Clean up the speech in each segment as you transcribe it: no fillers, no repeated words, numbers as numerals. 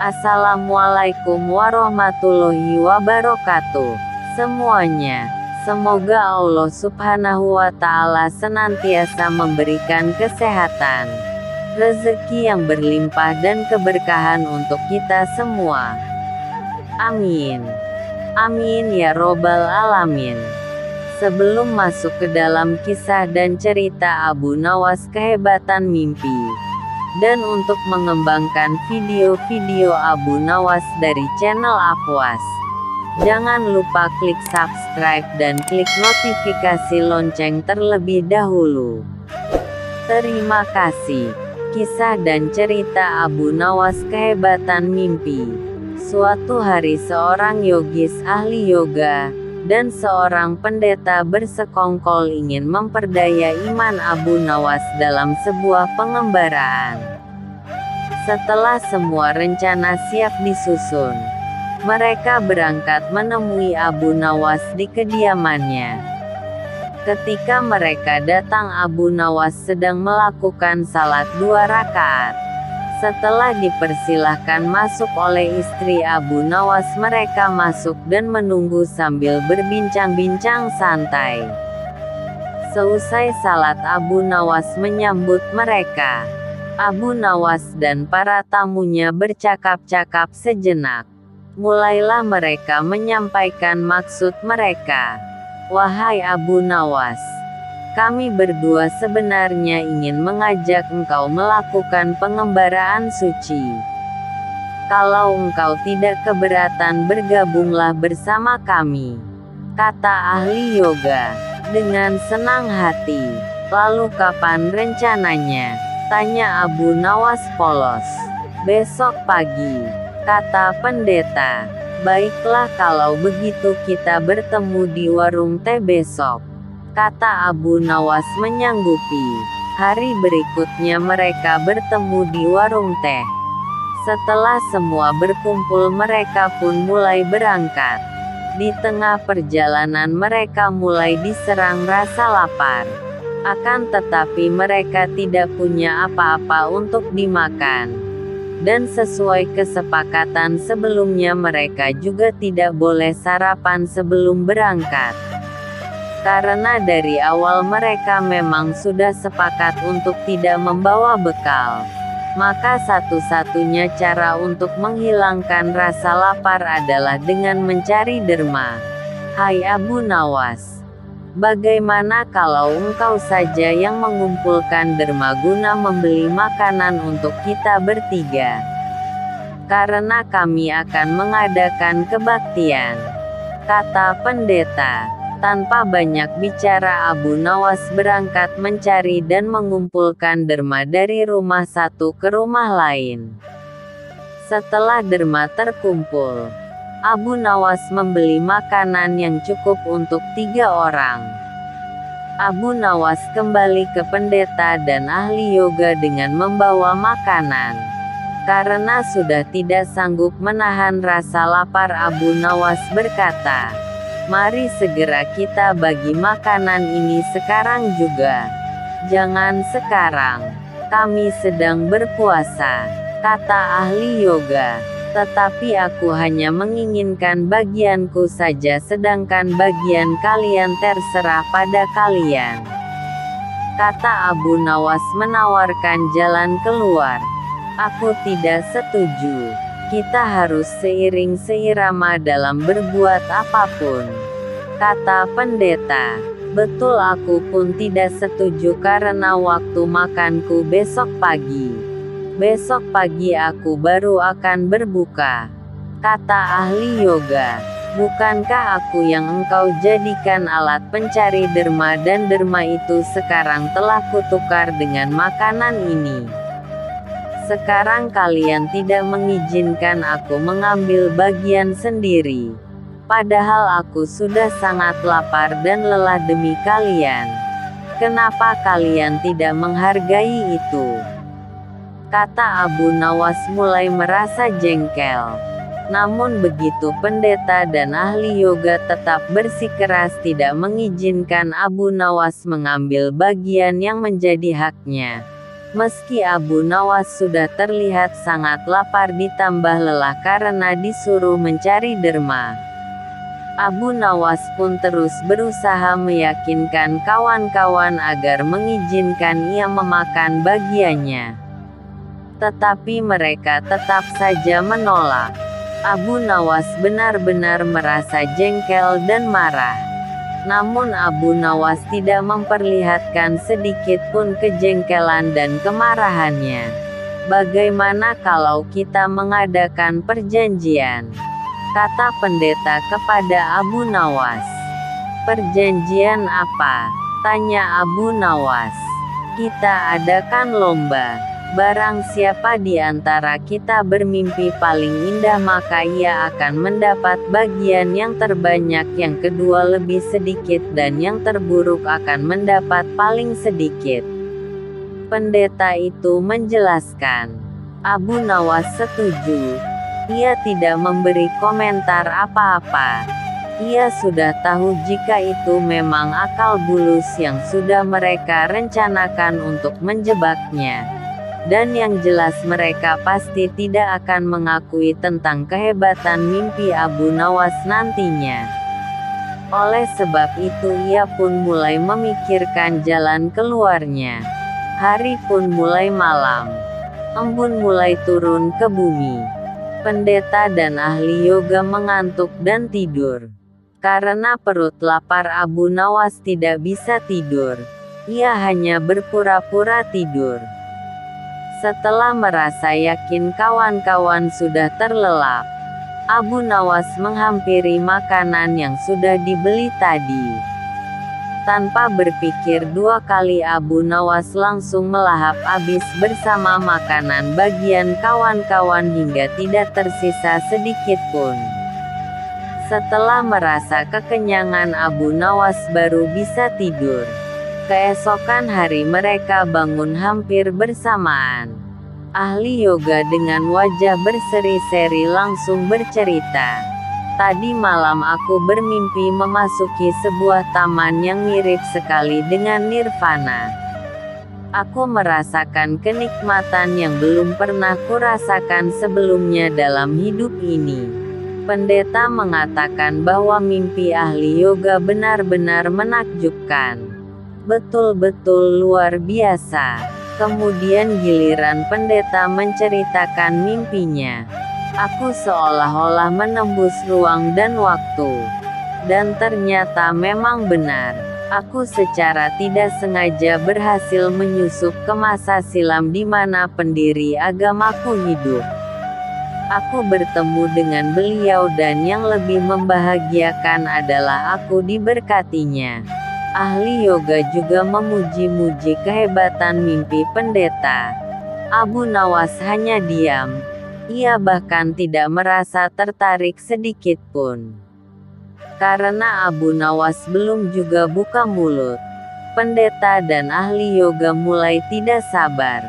Assalamualaikum warahmatullahi wabarakatuh. Semuanya, semoga Allah Subhanahu wa Ta'ala senantiasa memberikan kesehatan, rezeki yang berlimpah dan keberkahan untuk kita semua. Amin. Amin ya robbal alamin. Sebelum masuk ke dalam kisah dan cerita Abu Nawas kehebatan mimpi, dan untuk mengembangkan video-video Abu Nawas dari channel Afwas, jangan lupa klik subscribe dan klik notifikasi lonceng terlebih dahulu. Terima kasih. Kisah dan cerita Abu Nawas kehebatan mimpi. Suatu hari seorang yogis ahli yoga dan seorang pendeta bersekongkol ingin memperdaya iman Abu Nawas dalam sebuah pengembaraan. Setelah semua rencana siap disusun, mereka berangkat menemui Abu Nawas di kediamannya. Ketika mereka datang, Abu Nawas sedang melakukan salat 2 rakaat. Setelah dipersilahkan masuk oleh istri Abu Nawas, mereka masuk dan menunggu sambil berbincang-bincang santai. Seusai salat, Abu Nawas menyambut mereka. Abu Nawas dan para tamunya bercakap-cakap sejenak. Mulailah mereka menyampaikan maksud mereka. "Wahai Abu Nawas, kami berdua sebenarnya ingin mengajak engkau melakukan pengembaraan suci. Kalau engkau tidak keberatan, bergabunglah bersama kami," kata ahli yoga, dengan senang hati. "Lalu kapan rencananya?" tanya Abu Nawas polos. "Besok pagi," kata pendeta. "Baiklah, kalau begitu kita bertemu di warung teh besok," kata Abu Nawas menyanggupi. Hari berikutnya mereka bertemu di warung teh. Setelah semua berkumpul, mereka pun mulai berangkat. Di tengah perjalanan mereka mulai diserang rasa lapar. Akan tetapi mereka tidak punya apa-apa untuk dimakan. Dan sesuai kesepakatan sebelumnya, mereka juga tidak boleh sarapan sebelum berangkat. Karena dari awal mereka memang sudah sepakat untuk tidak membawa bekal, maka satu-satunya cara untuk menghilangkan rasa lapar adalah dengan mencari derma. "Hai Abu Nawas, bagaimana kalau engkau saja yang mengumpulkan derma guna membeli makanan untuk kita bertiga? Karena kami akan mengadakan kebaktian," kata pendeta. Tanpa banyak bicara, Abu Nawas berangkat mencari dan mengumpulkan derma dari rumah satu ke rumah lain. Setelah derma terkumpul, Abu Nawas membeli makanan yang cukup untuk 3 orang. Abu Nawas kembali ke pendeta dan ahli yoga dengan membawa makanan. Karena sudah tidak sanggup menahan rasa lapar, Abu Nawas berkata, "Mari segera kita bagi makanan ini sekarang juga." "Jangan sekarang, kami sedang berpuasa," kata ahli yoga. "Tetapi aku hanya menginginkan bagianku saja, sedangkan bagian kalian terserah pada kalian," kata Abu Nawas menawarkan jalan keluar. "Aku tidak setuju. Kita harus seiring seirama dalam berbuat apapun," kata pendeta. "Betul, aku pun tidak setuju karena waktu makanku besok pagi. Besok pagi aku baru akan berbuka," kata ahli yoga. "Bukankah aku yang engkau jadikan alat pencari derma, dan derma itu sekarang telah kutukar dengan makanan ini? Sekarang kalian tidak mengizinkan aku mengambil bagian sendiri. Padahal aku sudah sangat lapar dan lelah demi kalian. Kenapa kalian tidak menghargai itu?" kata Abu Nawas mulai merasa jengkel. Namun begitu pendeta dan ahli yoga tetap bersikeras tidak mengizinkan Abu Nawas mengambil bagian yang menjadi haknya. Meski Abu Nawas sudah terlihat sangat lapar ditambah lelah karena disuruh mencari derma, Abu Nawas pun terus berusaha meyakinkan kawan-kawan agar mengizinkan ia memakan bagiannya. Tetapi mereka tetap saja menolak. Abu Nawas benar-benar merasa jengkel dan marah. Namun Abu Nawas tidak memperlihatkan sedikit pun kejengkelan dan kemarahannya. Bagaimana kalau kita mengadakan perjanjian? Kata pendeta kepada Abu Nawas. Perjanjian apa? Tanya Abu Nawas. Kita adakan lomba. Barang siapa di antara kita bermimpi paling indah maka ia akan mendapat bagian yang terbanyak, yang kedua lebih sedikit, dan yang terburuk akan mendapat paling sedikit. Pendeta itu menjelaskan. Abu Nawas setuju. Ia tidak memberi komentar apa-apa. Ia sudah tahu jika itu memang akal bulus yang sudah mereka rencanakan untuk menjebaknya. Dan yang jelas mereka pasti tidak akan mengakui tentang kehebatan mimpi Abu Nawas nantinya. Oleh sebab itu ia pun mulai memikirkan jalan keluarnya. Hari pun mulai malam. Embun mulai turun ke bumi. Pendeta dan ahli yoga mengantuk dan tidur. Karena perut lapar Abu Nawas tidak bisa tidur. Ia hanya berpura-pura tidur. Setelah merasa yakin kawan-kawan sudah terlelap, Abu Nawas menghampiri makanan yang sudah dibeli tadi. Tanpa berpikir dua kali Abu Nawas langsung melahap habis bersama makanan bagian kawan-kawan hingga tidak tersisa sedikit pun. Setelah merasa kekenyangan Abu Nawas baru bisa tidur. Keesokan hari mereka bangun hampir bersamaan. Ahli yoga dengan wajah berseri-seri langsung bercerita. Tadi malam aku bermimpi memasuki sebuah taman yang mirip sekali dengan nirvana. Aku merasakan kenikmatan yang belum pernah kurasakan sebelumnya dalam hidup ini. Pendeta mengatakan bahwa mimpi ahli yoga benar-benar menakjubkan. Betul-betul luar biasa. Kemudian giliran pendeta menceritakan mimpinya. Aku seolah-olah menembus ruang dan waktu. Dan ternyata memang benar. Aku secara tidak sengaja berhasil menyusup ke masa silam di mana pendiri agamaku hidup. Aku bertemu dengan beliau dan yang lebih membahagiakan adalah aku diberkatinya. Ahli yoga juga memuji-muji kehebatan mimpi pendeta. Abu Nawas hanya diam. Ia bahkan tidak merasa tertarik sedikit pun. Karena Abu Nawas belum juga buka mulut, pendeta dan ahli yoga mulai tidak sabar.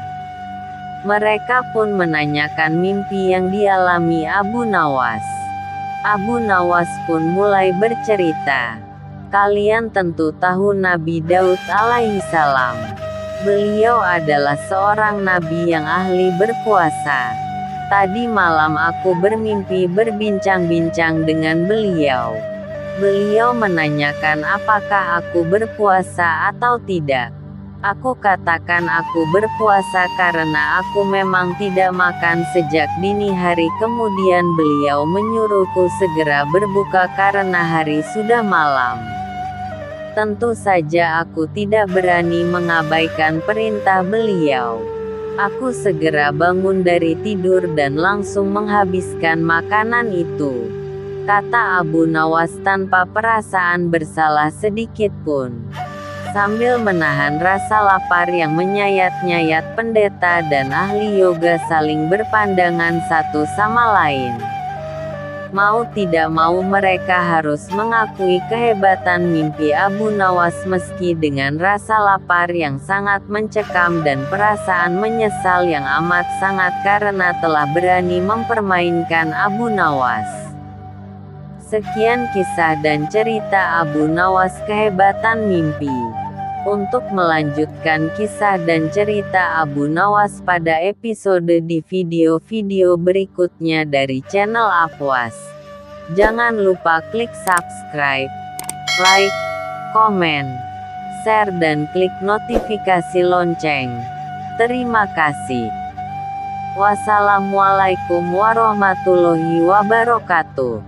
Mereka pun menanyakan mimpi yang dialami Abu Nawas. Abu Nawas pun mulai bercerita. Kalian tentu tahu Nabi Daud alaihissalam. Beliau adalah seorang nabi yang ahli berpuasa. Tadi malam aku bermimpi berbincang-bincang dengan beliau. Beliau menanyakan apakah aku berpuasa atau tidak. Aku katakan aku berpuasa karena aku memang tidak makan sejak dini hari. Kemudian beliau menyuruhku segera berbuka karena hari sudah malam. Tentu saja aku tidak berani mengabaikan perintah beliau. Aku segera bangun dari tidur dan langsung menghabiskan makanan itu. Kata Abu Nawas tanpa perasaan bersalah sedikit pun. Sambil menahan rasa lapar yang menyayat-nyayat, pendeta dan ahli yoga saling berpandangan satu sama lain. Mau tidak mau mereka harus mengakui kehebatan mimpi Abu Nawas meski dengan rasa lapar yang sangat mencekam dan perasaan menyesal yang amat sangat karena telah berani mempermainkan Abu Nawas. Sekian kisah dan cerita Abu Nawas kehebatan mimpi. untuk melanjutkan kisah dan cerita Abu Nawas pada episode di video-video berikutnya dari channel Afwas. Jangan lupa klik subscribe, like, komen, share dan klik notifikasi lonceng. Terima kasih. Wassalamualaikum warahmatullahi wabarakatuh.